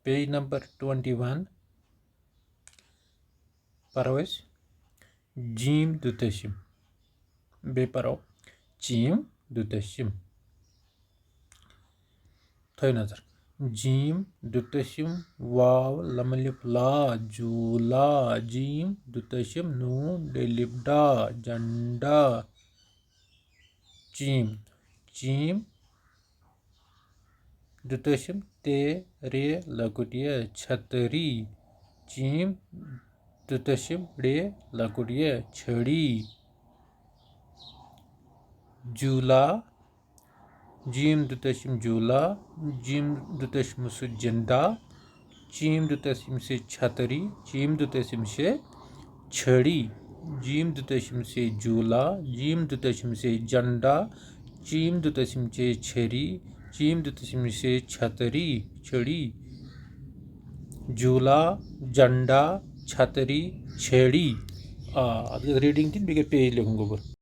Page number 21. Paro is Jim Dutashim. Be paro. Jim Dutashim. Thoy nazar. Jim Dutashim Vav Lamalip La Jula Jim Dutashim Noon Delibda Janda Jim Jim Dutashim Te Re Lakutia Chatari Jim Dutashim Re Lakutia Chadi Jula Jim Dutashim Jula Jim Dutashim Su Janda Jim Dutashim Se Chatari Jim Dutashim Se Chadi Jim Dutashim Se Jula Jim Dutashim Se Janda Jim Dutashim Se Cheri Jim Dutashim Se Chatari Chadi Jula Janda Chatari Chedi. Reading tin bige page lekunggo bor.